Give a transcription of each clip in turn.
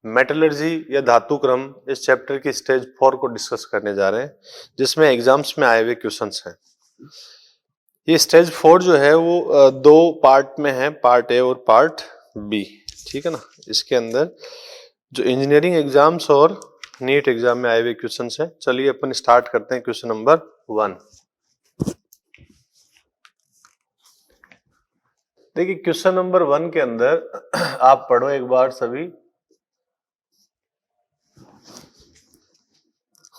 Metallurgy या धातु क्रम इस चैप्टर की स्टेज 4 को डिस्कस करने जा रहे हैं, जिसमें एग्जाम्स में आए हुए क्वेश्चंस हैं। ये स्टेज 4 जो है वो दो पार्ट में है, पार्ट ए और पार्ट बी, ठीक है ना। इसके अंदर जो इंजीनियरिंग एग्जाम्स और नीट एग्जाम में आए हुए क्वेश्चंस हैं। चलिए अपन स्टार्ट करते हैं क्वेश्चन नंबर 1। देखिए क्वेश्चन नंबर 1 के अंदर आप पढ़ो एक बार सभी।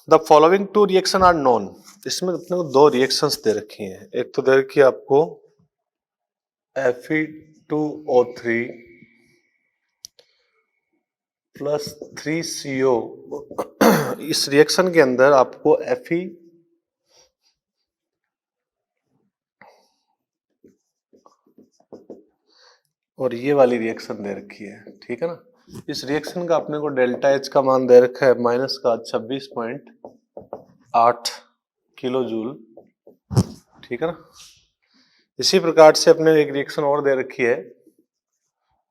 The following two reaction are known. इसमें अपने को दो रिएक्शंस दे रखी हैं। एक तो दे रखी है आपको Fe2O3 प्लस 3CO। इस रिएक्शन के अंदर आपको Fe और ये वाली रिएक्शन दे रखी है, ठीक है ना। इस रिएक्शन का अपने को डेल्टा H का मान दे रखा है माइनस का 26.8 किलो जूल, ठीक है ना। इसी प्रकार से अपने एक रिएक्शन और दे रखी है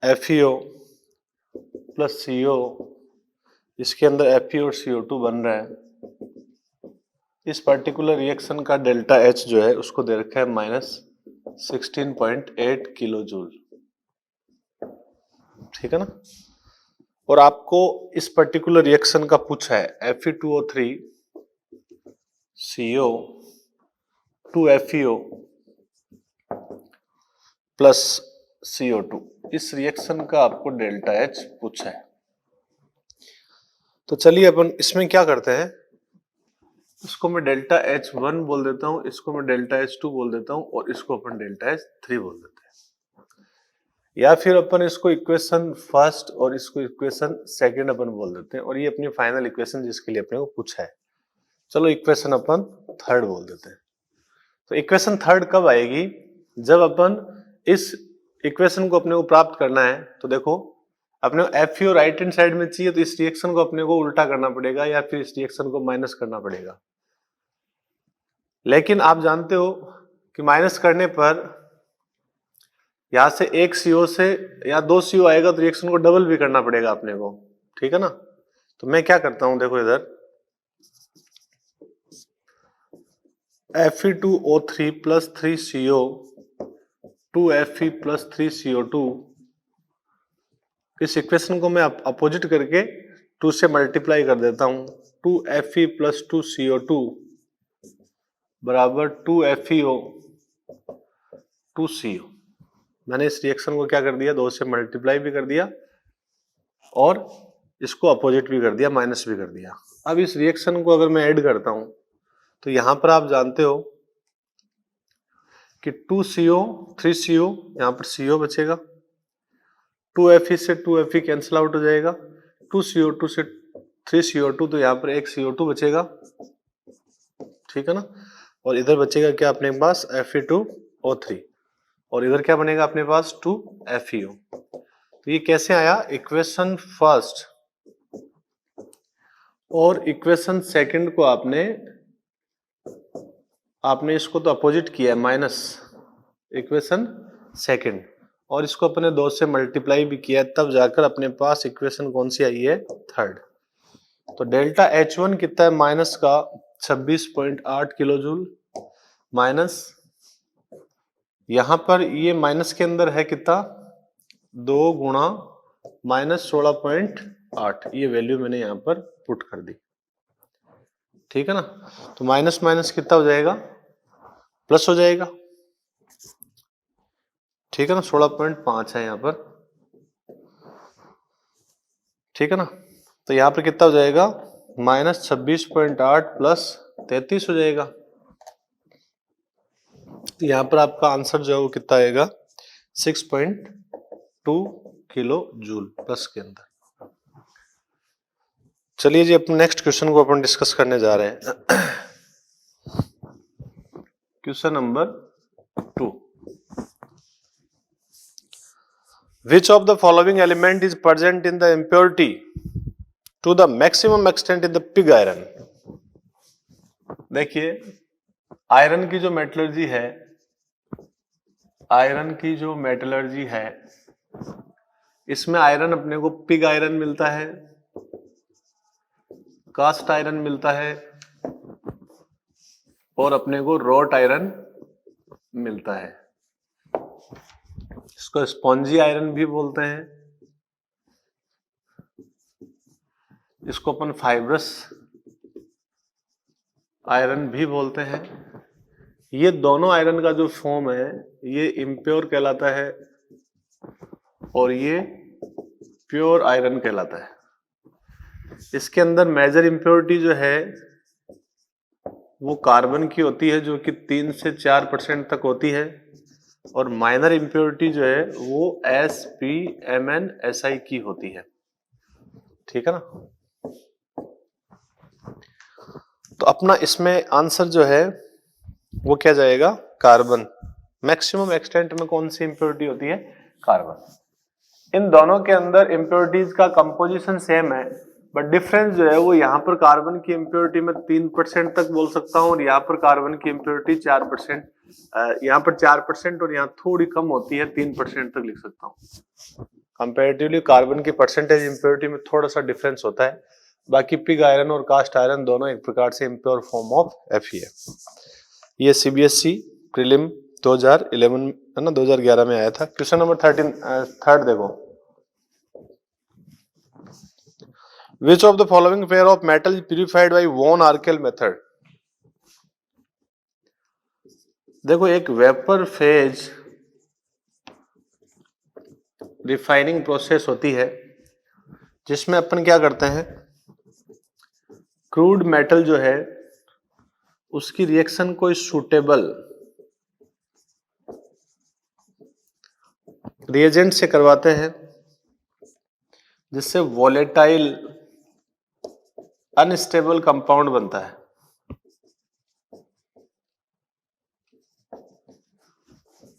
FeO प्लस CO। इसके अंदर Fe और CO2 बन रहा है। इस पर्टिकुलर रिएक्शन का डेल्टा H जो है उसको दे रखा है माइनस 16.8 किलो जूल, ठीक है ना। और आपको इस पर्टिकुलर रिएक्शन का पूछा है Fe2O3 CO 2FeO plus CO2। इस रिएक्शन का आपको डेल्टा H पूछा है। तो चलिए अपन इसमें क्या करते हैं, इसको मैं डेल्टा H1 बोल देता हूं, इसको मैं डेल्टा H2 बोल देता हूं और इसको अपन डेल्टा H3 बोल देते हैं। या फिर अपन इसको इक्वेशन फर्स्ट और इसको इक्वेशन सेकंड अपन बोल देते हैं और ये अपनी फाइनल इक्वेशन जिसके लिए अपने को पूछा है। चलो इक्वेशन अपन थर्ड बोल देते हैं। तो इक्वेशन थर्ड कब आएगी, जब अपन इस इक्वेशन को अपने को प्राप्त करना है। तो देखो अपने को Fe राइट हैंड साइड में चाहिए, तो इस रिएक्शन को अपने को उल्टा करना पड़ेगा या फिर इस रिएक्शन को माइनस करना पड़ेगा। लेकिन आप जानते हो कि माइनस करने पर यहां से एक CO से या दो CO आएगा तो रिएक्शन को डबल भी करना पड़ेगा अपने को, ठीक है ना। तो मैं क्या करता हूं, देखो इधर Fe2O3 plus 3CO 2Fe plus 3CO2, इस इक्वेशन को मैं अपोजिट करके 2 से मल्टीप्लाई कर देता हूं। 2Fe प्लस 2CO2 बराबर 2FeO 2CO। मैंने इस रिएक्शन को क्या कर दिया, 2 से मल्टीप्लाई भी कर दिया और इसको अपोजिट भी कर दिया, माइनस भी कर दिया। अब इस रिएक्शन को अगर मैं ऐड करता हूं तो यहां पर आप जानते हो कि 2CO 3CO, यहां पर CO बचेगा, 2Fe से 2Fe कैंसिल आउट हो जाएगा, 2CO2 से 3CO2, तो यहां पर एक CO2 बचेगा, ठीक है ना। और इधर बचेगा क्या अपने पास Fe2O3 और इधर क्या बनेगा अपने पास 2FeO। तो ये कैसे आया, इक्वेशन फर्स्ट और इक्वेशन सेकंड को आपने इसको तो अपोजिट किया है माइनस इक्वेशन सेकंड, और इसको अपने 2 से मल्टीप्लाई भी किया है, तब जाकर अपने पास इक्वेशन कौन सी आई है, थर्ड। तो डेल्टा H1 कितना है, माइनस का 26.8 किलो जूल, माइनस यहां पर ये माइनस के अंदर है कितना, 2 गुणा माइनस 16.8, ये वैल्यू मैंने यहां पर पुट कर दी, ठीक है ना। तो माइनस माइनस कितना हो जाएगा, प्लस हो जाएगा, ठीक है ना। 16.5 है यहां पर, ठीक है ना। तो यहां पर कितना हो जाएगा, माइनस 26.8 प्लस 33 हो जाएगा। तो यहां पर आपका आंसर जो है वो कितना आएगा, 6.2 किलो जूल प्लस के अंदर। चलिए जी अपने नेक्स्ट क्वेश्चन को अपन डिस्कस करने जा रहे हैं। Question number 2। Which of the following element is present in the impurity to the maximum extent in the pig iron? देखिए आयरन की जो मेटलर्जी है, आयरन की जो मेटलर्जी है इसमें आयरन अपने को पिग आयरन मिलता है, कास्ट आयरन मिलता है और अपने को रॉट आयरन मिलता है। इसको स्पॉन्जी आयरन भी बोलते हैं, इसको अपन फाइब्रस आयरन भी बोलते हैं। ये दोनों आयरन का जो फॉर्म है ये इम्प्योर कहलाता है और ये प्योर आयरन कहलाता है। इसके अंदर मेजर इम्प्योरिटी जो है वो कार्बन की होती है जो कि 3 से 4% तक होती है, और माइनर इम्प्योरिटी जो है वो SPMnSi की होती है। ठीक है ना। तो अपना इसमें आंसर जो है वो क्या जाएगा, कार्बन। मैक्सिमम एक्सटेंट में कौन सी इम्प्योरिटी होती है, कार्बन। इन दोनों के अंदर इम्प्योरिटीज का कंपोजिशन सेम है, बट डिफरेंस जो है वो यहाँ पर कार्बन की इम्प्योरिटी में 3% तक बोल सकता हूँ और यहाँ पर कार्बन की इम्प्योरिटी 4%, यहाँ पर 4% और यहाँ थोड़ी कम होती है 3% तक लिख सकता हूँ। कंपैरेटिवली कार्बन की परसेंटेज इम्प्योरिटी में थोड़ा सा डिफरेंस होता है। बाकी पिग आयरन और कास्ट आयरन दोनों एक प्रकार से इम्प्योर फॉर्म ऑफ Fe है। ये CBSE प्रीलिम 2011 है ना, 2011 में आया था। क्वेश्चन नंबर 3 देखो, Which of the following pair of metal is purified by von Arkel method? देखो, एक वेपर फेज रिफाइनिंग प्रोसेस होती है जिसमें अपन क्या करते हैं, क्रूड मेटल जो है उसकी रिएक्शन को सूटेबल रिएजेंट से करवाते हैं जिससे वोलेटाइल अनस्टेबल कंपाउंड बनता है।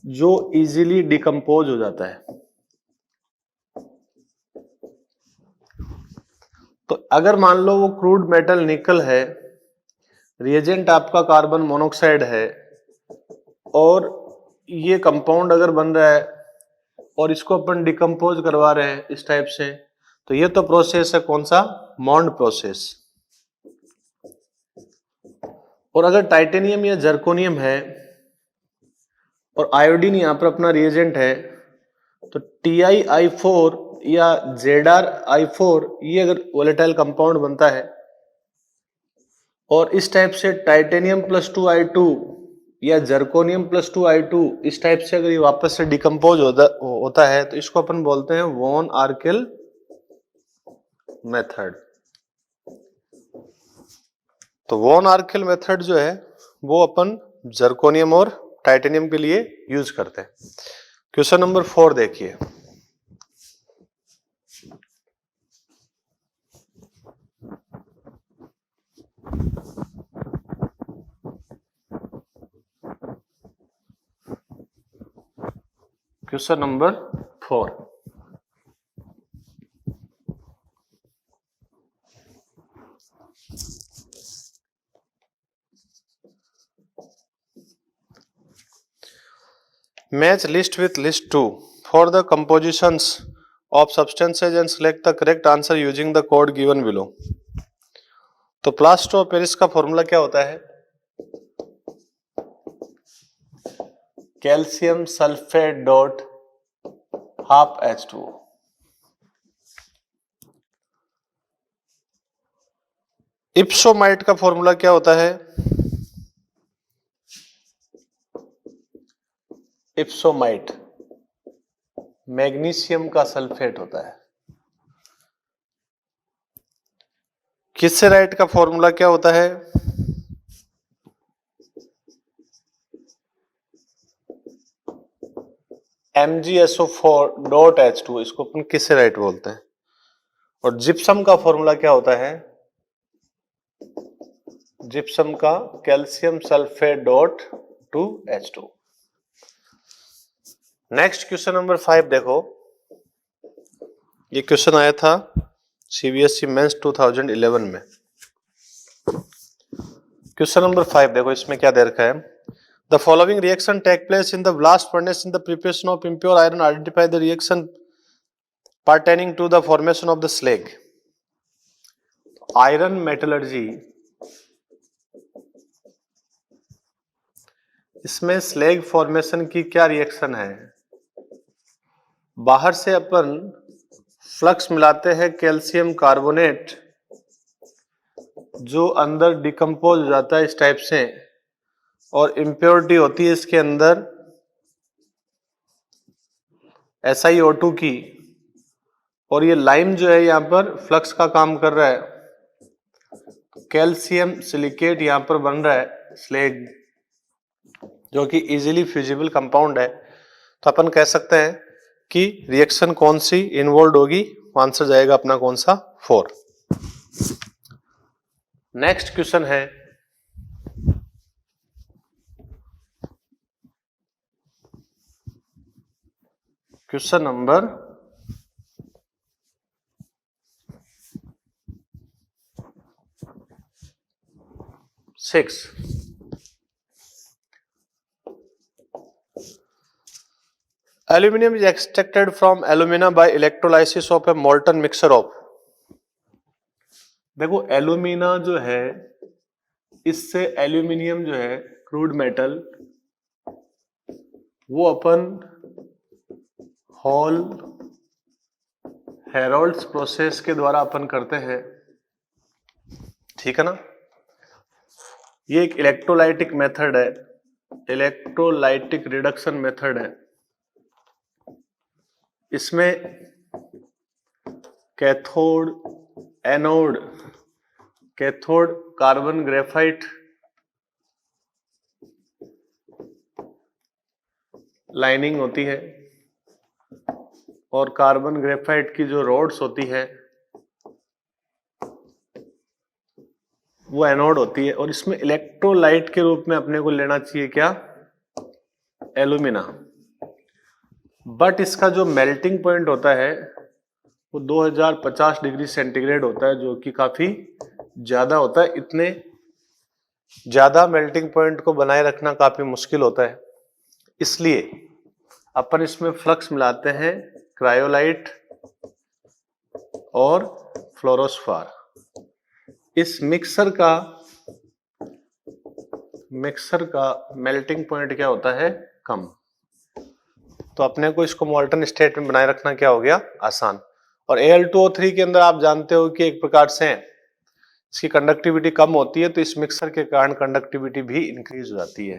जो इजीली डिकम्पोज हो जाता है। तो अगर मान लो वो क्रूड मेटल निकल है, रिएजेंट आपका कार्बन मोनोक्साइड है, और ये कंपाउंड अगर बन रहा है और इसको अपन डिकम्पोज करवा रहे हैं इस टाइप से, तो ये तो प्रोसेस है कौन सा, मॉन्ड प्रोसेस। और अगर टाइटेनियम या जर्कोनियम है और आयोडीन यहां पर अपना रिएजेंट है, तो TiI4 या ZrI4 ये अगर वोलेटाइल कंपाउंड बनता है और इस टाइप से टाइटेनियम +2I2 या जर्कोनियम +2I2 इस टाइप से अगर ये वापस से डिकम्पोज होता है तो इसको अपन बोलते हैं वॉन आर्केल मेथड। तो वॉन आर्केल मेथड जो है वो अपन जर्कोनियम और टाइटेनियम के लिए यूज करते हैं। क्वेश्चन नंबर 4 देखिए, question number 4, match list with list 2 for the compositions of substances and select the correct answer using the code given below। तो प्लास्टर ऑफ पेरिस का फॉर्मूला क्या होता है, कैल्शियम सल्फेट डॉट ½ H2O। इप्सोमाइट का formula क्या होता है, इप्सोमाइट मैग्नीशियम का सल्फेट होता है। किसेराइट का फॉर्मूला क्या होता है, MgSO4.H2, इसको अपन किसेराइट बोलते हैं। और जिप्सम का फॉर्मूला क्या होता है, जिप्सम का calcium sulphate .2H2। Next question number 5 देखो, ये क्वेश्चन आया था CBSE मेंस 2011 में। क्वेश्चन नंबर 5 देखो, इसमें क्या दे रखा है, the following reaction take place in the blast furnace in the preparation of impure iron, identify the reaction pertaining to the formation of the slag. Iron metallurgy, इसमें slag formation की क्या reaction है? बाहर से अपन फ्लक्स मिलाते हैं calcium carbonate, जो अंदर डिकम्पोज हो जाता है इस टाइप से, और इम्प्योरिटी होती है इसके अंदर SiO2 की, और ये लाइम जो है यहां पर फ्लक्स का काम कर रहा है, कैल्शियम सिलिकेट यहां पर बन रहा है स्लैग, जो कि इजीली फ्यूजिबल कंपाउंड है। तो अपन कह सकते हैं कि रिएक्शन कौन सी इन्वॉल्व होगी, आंसर जाएगा अपना कौन सा, 4। नेक्स्ट क्वेश्चन है question number 6। Aluminium is extracted from alumina by electrolysis of a molten mixture of। देखो एल्यूमिना जो है, इससे एल्यूमिनियम जो है क्रूड मेटल, वो अपन हॉल हेरोल्ड्स प्रोसेस के द्वारा अपन करते हैं, ठीक है ना। ये एक इलेक्ट्रोलाइटिक मेथड है, इलेक्ट्रोलाइटिक रिडक्शन मेथड है। इसमें cathode anode, cathode carbon graphite lining होती है, और कार्बन ग्रेफाइट की जो रोड्स होती है वो एनोड होती है, और इसमें इलेक्ट्रोलाइट के रूप में अपने को लेना चाहिए क्या, एल्यूमिना। बट इसका जो मेल्टिंग पॉइंट होता है वो 2050 डिग्री सेंटीग्रेड होता है, जो कि काफी ज्यादा होता है। इतने ज्यादा मेल्टिंग पॉइंट को बनाए रखना काफी मुश्किल होता है, इसलिए अपन इसमें फ्लक्स मिलाते हैं क्रायोलाइट और फ्लोरोस्फार। इस मिक्सर का मेल्टिंग पॉइंट क्या होता है, कम। तो अपने को इसको मोल्टन स्टेट में बनाए रखना क्या हो गया, आसान। और Al2O3 के अंदर आप जानते हो कि एक प्रकार से इसकी कंडक्टिविटी कम होती है, तो इस मिक्सर के कारण कंडक्टिविटी भी इंक्रीज हो जाती है,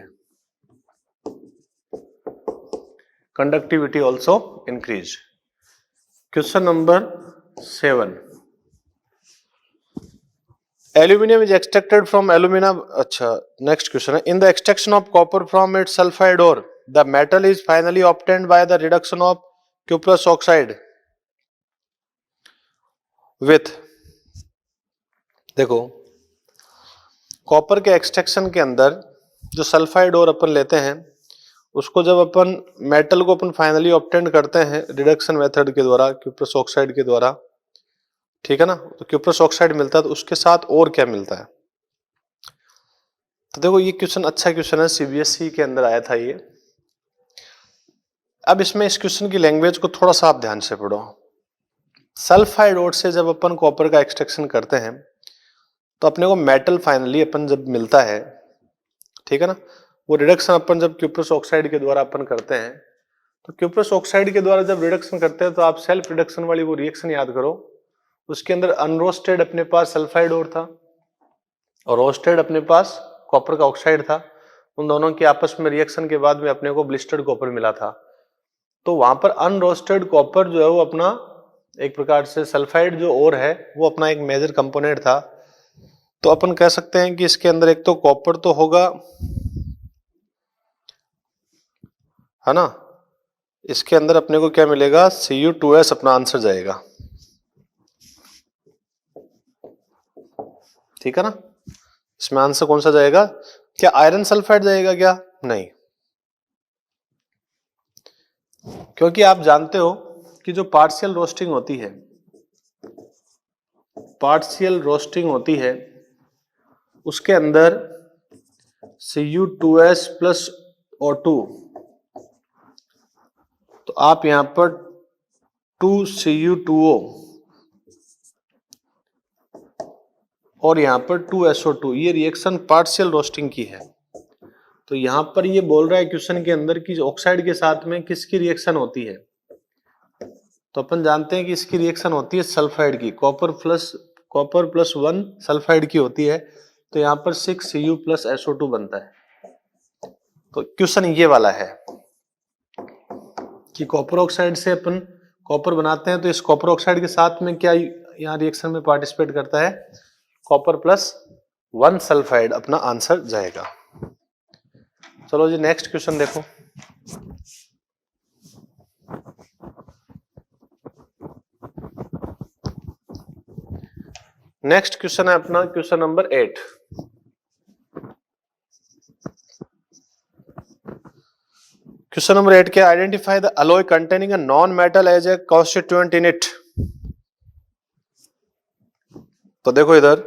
conductivity also increase. Question number 7। Aluminium is extracted from alumina. अच्छा, नेक्स्ट क्वेश्चन है, in the extraction of copper from its sulphide ore the metal is finally obtained by the reduction of cuprous oxide with. देखो copper के extraction के अंदर जो sulphide ओर अपन लेते हैं, उसको जब अपन मेटल को अपन फाइनली ऑब्टेंड करते हैं रिडक्शन मेथड के द्वारा, क्यूप्रस ऑक्साइड के द्वारा, ठीक है ना, तो क्यूप्रस ऑक्साइड मिलता है, तो उसके साथ और क्या मिलता है। तो देखो ये क्वेश्चन अच्छा क्वेश्चन है, सीबीएसई के अंदर आया था ये। अब इसमें इस क्वेश्चन की लैंग्वेज को थोड़ा सा आप ध्यान से पढ़ो। सल्फाइड ओर से जब अपन कॉपर का एक्सट्रैक्शन करते हैं, तो अपने को मेटल फाइनली अपन जब मिलता है, ठीक है ना, वो रिडक्शन अपन जब क्यूप्रस ऑक्साइड के द्वारा अपन करते हैं, तो क्यूप्रस ऑक्साइड के द्वारा जब रिडक्शन करते हैं, तो आप सेल्फ रिडक्शन वाली वो रिएक्शन याद करो। उसके अंदर अनरोस्टेड अपने पास सल्फाइड ओर था, और रोस्टेड अपने पास कॉपर का ऑक्साइड था। उन दोनों की आपस में रिएक्शन के बाद में अपने को ब्लिस्टर्ड कॉपर मिला था। तो वहां पर अनरोस्टेड कॉपर जो है वो अपना एक प्रकार से सल्फाइड जो ओर है वो अपना एक मेजर कंपोनेंट था। तो अपन कह सकते हैं कि इसके अंदर एक तो कॉपर तो होगा, है ना, इसके अंदर अपने को क्या मिलेगा, Cu2S अपना आंसर जाएगा, ठीक है ना। इसमें आंसर कौन सा जाएगा, क्या आयरन सल्फाइड जाएगा क्या, नहीं, क्योंकि आप जानते हो कि जो पार्शियल रोस्टिंग होती है उसके अंदर Cu2S प्लस O2, तो आप यहां पर 2Cu2O और यहाँ पर 2SO2, ये रिएक्शन पार्शियल रोस्टिंग की है। तो यहाँ पर ये बोल रहा है क्वेश्चन के अंदर कि ऑक्साइड के साथ में किसकी रिएक्शन होती है, तो अपन जानते हैं कि इसकी रिएक्शन होती है सल्फाइड की, कॉपर प्लस 1 सल्फाइड की होती है। तो यहाँ पर 6Cu प्लस SO2 बनता है। तो क्वेश्चन ये वाला है कि कॉपर ऑक्साइड से अपन कॉपर बनाते हैं, तो इस कॉपर ऑक्साइड के साथ में क्या यहाँ रिएक्शन में पार्टिसिपेट करता है, कॉपर प्लस 1 सल्फाइड अपना आंसर जाएगा। चलो जी नेक्स्ट क्वेश्चन देखो। नेक्स्ट क्वेश्चन है अपना क्वेश्चन नंबर 8। क्वेश्चन नंबर 8 क्या, identify the alloy containing a non metal as a constituent in it. तो देखो इधर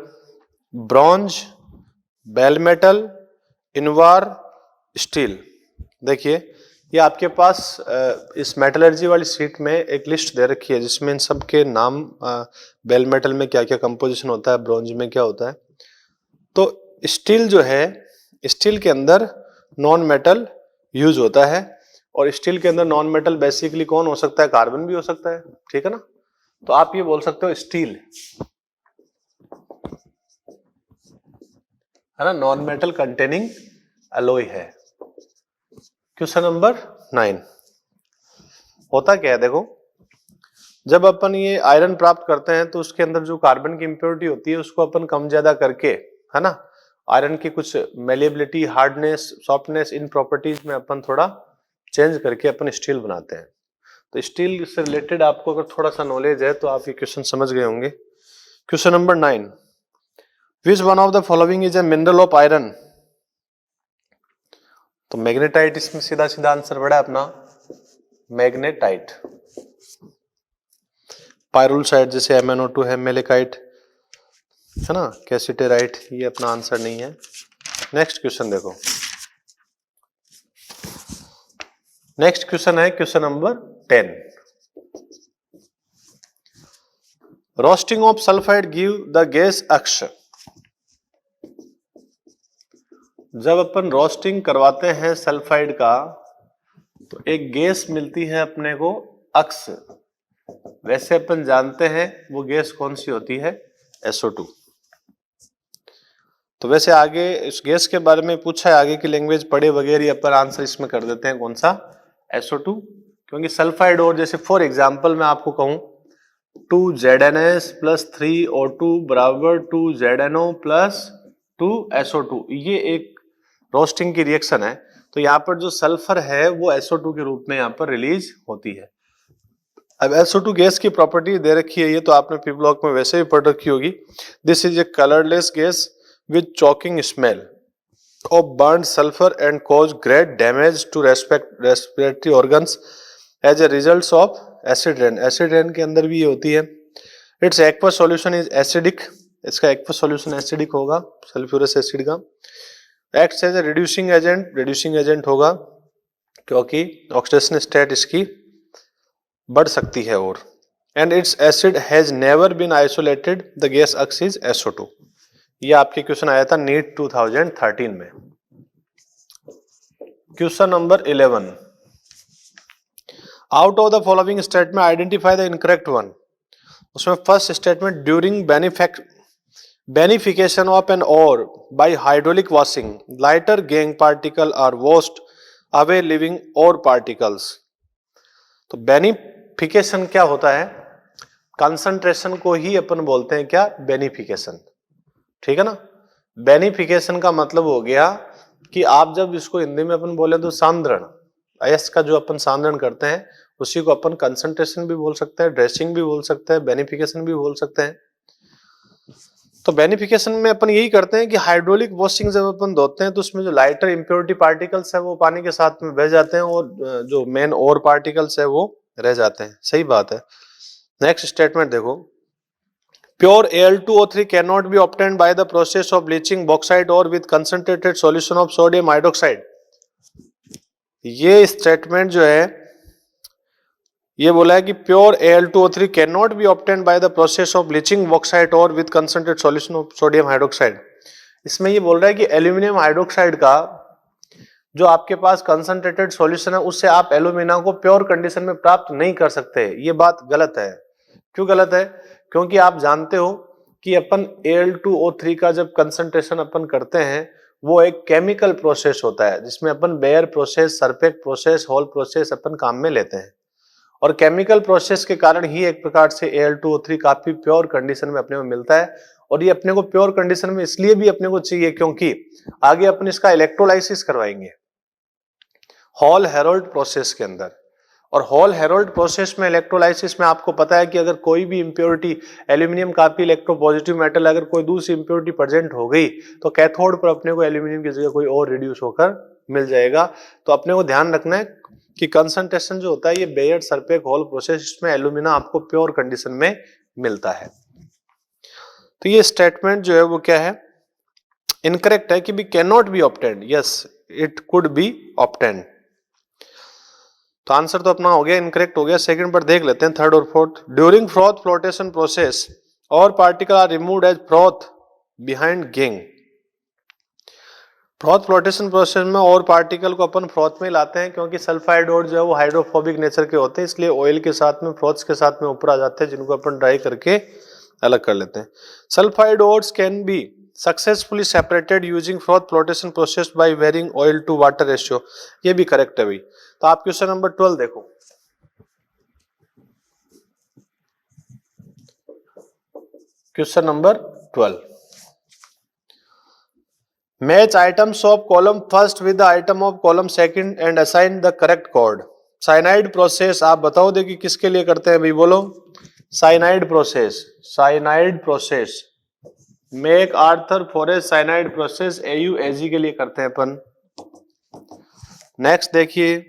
bronze, bell metal, invar, steel. देखिए ये आपके पास इस मेटलर्जी वाली शीट में एक लिस्ट दे रखी है जिसमें इन सब के नाम, बेल मेटल में क्या क्या कंपोजिशन होता है, ब्रॉन्ज में क्या होता है। तो स्टील जो है, स्टील के अंदर नॉन मेटल यूज होता है, और स्टील के अंदर नॉन मेटल बेसिकली कौन हो सकता है, कार्बन भी हो सकता है, ठीक है ना। तो आप ये बोल सकते हो स्टील है ना, नॉन मेटल कंटेनिंग अलॉय है। क्वेश्चन नंबर 9 होता क्या है, देखो जब अपन ये आयरन प्राप्त करते हैं तो उसके अंदर जो कार्बन की इंप्योरिटी होती है उसको अपन कम ज्यादा करके, है ना, आयरन की कुछ मेलिएबिलिटी, हार्डनेस, सॉफ्टनेस, इन प्रॉपर्टीज में अपन थोड़ा चेंज करके अपन स्टील बनाते हैं। तो स्टील से रिलेटेड आपको अगर थोड़ा सा नॉलेज है तो आप ये क्वेश्चन समझ गए होंगे। Question number 9, which one of the following is a mineral of iron. तो मैग्नेटाइट इसमें सीधा सीधा आंसर बड़ा है अपना, मैग्नेटाइट। पायरुलसाइड जैसे MnO2 है, मेलेकाइट है ना, कैसिटेराइट, ये अपना आंसर नहीं है। नेक्स्ट क्वेश्चन देखो। नेक्स्ट क्वेश्चन है question number 10, roasting of sulphide give the gas अक्ष। जब अपन रोस्टिंग करवाते हैं सल्फाइड का तो एक गैस मिलती है अपने को अक्स। वैसे अपन जानते हैं वो गैस कौन सी होती है, SO2। तो वैसे आगे इस गैस के बारे में पूछा है, आगे की लैंग्वेज पढ़े वगैरह अपन आंसर इसमें कर देते हैं कौन सा, SO2। क्योंकि सल्फाइड और जैसे फॉर एग्जांपल मैं आपको कहूं 2ZnS प्लस 3O2 बराबर 2ZnO प्लस 2SO2, ये एक रोस्टिंग की रिएक्शन है। तो यहाँ पर जो सल्फर है वो SO2 के रूप में यहाँ पर रिलीज होती है। अब SO2 गैस की प्रॉपर्टी दे रखी है, ये तो आपने पी ब्लॉक में वैसे भी पढ़ रखी होगी। This is a colourless gas with choking smell of burnt sulphur and cause great damage to respiratory organs as a result of acid rain. Acid rain के अंदर भी ये होती है। Its aqueous solution is acidic, इसका aqueous solution acidic होगा sulphurous acid का। Acts as a reducing agent, reducing agent होगा क्योंकि ऑक्सीडेशन स्टेट इसकी बढ़ सकती है। और and its acid has never been isolated, the gas X is SO2। ये आपके क्वेश्चन आया था नीट 2013 में। Question number 11, out of the following statement identify the incorrect one. उसमें first statement, during beneficiation of an ore by hydraulic washing lighter gangue particle are washed away leaving ore particles. तो beneficiation क्या होता है, concentration को ही अपन बोलते हैं क्या, beneficiation, ठीक है ना। बेनिफिकेशन का मतलब हो गया कि आप जब इसको हिंदी में अपन बोले तो सांद्रण, अयस्क का जो अपन सांद्रण करते हैं उसी को अपन कंसंट्रेशन भी बोल सकते हैं, ड्रेसिंग भी बोल सकते हैं, बेनिफिकेशन भी बोल सकते हैं। तो बेनिफिकेशन में अपन यही करते हैं कि हाइड्रोलिक वॉशिंग जब अपन धोते हैं तो उसमें जो लाइटर इंप्योरिटी पार्टिकल्स है वो पानी के साथ में बह जाते हैं और जो मेन और पार्टिकल्स है वो रह जाते हैं। सही बात है। नेक्स्ट स्टेटमेंट देखो, pure Al2O3 cannot be obtained by the process of bleaching bauxite ore with concentrated solution of sodium hydroxide. ये स्टेटमेंट जो है ये बोला है कि pure Al2O3 can not be obtained by the process of bleaching bauxite ore with concentrate solution of sodium hydroxide. इसमें ये बोल रहा है कि एल्यूमिनियम हाइड्रोक्साइड का जो आपके पास कंसंट्रेटेड सॉल्यूशन है उससे आप एल्यूमिना को प्योर कंडीशन में प्राप्त नहीं कर सकते। ये बात गलत है। क्यों गलत है? क्योंकि आप जानते हो कि अपन Al2O3 का जब कंसंट्रेशन अपन करते हैं वो एक केमिकल प्रोसेस होता है जिसमें अपन Bayer process, Serpeck process, Hall process अपन काम में लेते हैं और केमिकल प्रोसेस के कारण ही एक प्रकार से Al2O3 काफी प्योर कंडीशन में अपने को मिलता है। और ये अपने को प्योर कंडीशन में इसलिए भी अपने को चाहिए क्योंकि आगे अपन इसका इलेक्ट्रोलाइसिस करवाएंगे हॉल हेरोल्ड प्रोसेस के अंदर। और हॉल हेरोल्ड प्रोसेस में इलेक्ट्रोलाइसिस में आपको पता है कि अगर कोई भी इंप्योरिटी, एल्यूमिनियम काफी इलेक्ट्रोपॉजिटिव मेटल, अगर कोई दूसरी इंप्योरिटी प्रेजेंट हो गई तो कैथोड पर अपने को एल्यूमिनियम की जगह कोई और रिड्यूस होकर मिल जाएगा। तो अपने को ध्यान रखना है कि कंसंट्रेशन जो होता है ये बेयर, सरफेक्ट, हॉल प्रोसेस, इसमें एल्यूमिना आपको प्योर कंडीशन में मिलता है। तो ये स्टेटमेंट जो है वो क्या है? इनकरेक्ट है कि भी can not be obtained. Yes, it could be obtained. तो आंसर तो अपना हो गया, इनकरेक्ट हो गया। सेकंड पर देख लेते हैं, थर्ड और fourth. During froth flotation process ore particle are removed as froth behind gangue. Froth flotation process में और पार्टिकल को अपन फ्रॉथ में लाते हैं क्योंकि सल्फाइड और जो है वो हाइड्रोफोबिक नेचर के होते हैं, इसलिए ऑयल के साथ में, फ्रॉथ्स के साथ में ऊपर आ जाते हैं, जिनको अपन ड्राई करके अलग कर लेते हैं। Sulphide ores can be successfully separated using froth flotation process by varying oil to water ratio. ये भी करेक्ट है भाई। तो आप क्वेश्चन नंबर 12 देखो। Question number 12, match items of column first with the item of column second and assign the correct code. Cyanide process आप बताओ दे कि किसके लिए करते हैं भाई, बोलो। Cyanide process, cyanide process, make Arthur forest cyanide process AuAg के लिए करते हैं अपन। नेक्स्ट देखिए,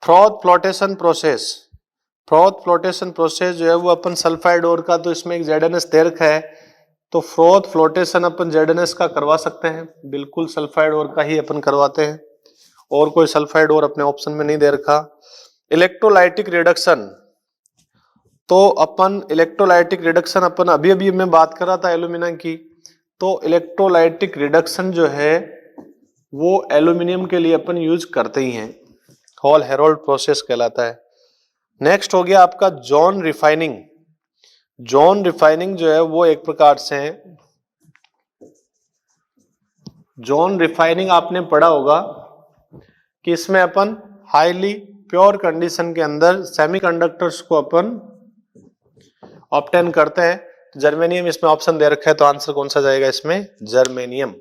froth flotation process. Froth flotation process जो है वो अपन सल्फाइड ओर का, तो इसमें एक ZnS दे रखा है, तो फ्रॉथ फ्लोटेशन अपन ZnS का करवा सकते हैं, बिल्कुल सल्फाइड ओर का ही अपन करवाते हैं, और कोई सल्फाइड ओर अपने ऑप्शन में नहीं दे रखा। इलेक्ट्रोलाइटिक रिडक्शन, तो अपन इलेक्ट्रोलाइटिक रिडक्शन अपन अभी अभी मैं बात कर रहा था एल्यूमिना की, तो इलेक्ट्रोलाइटिक रिडक्शन जो है वो एल्यूमिनियम के लिए अपन यूज करते ही हैं, हॉल हेरोल्ड प्रोसेस कहलाता है। नेक्स्ट हो गया आपका जॉन रिफाइनिंग। जॉन रिफाइनिंग जो है वो एक प्रकार से है, जॉन रिफाइनिंग आपने पढ़ा होगा कि इसमें अपन हाईली प्योर कंडीशन के अंदर सेमीकंडक्टर्स को अपन ऑब्टेन करते हैं। जर्मेनियम इसमें ऑप्शन दे रखा है, तो आंसर कौन सा जाएगा इसमें? जर्मेनियम।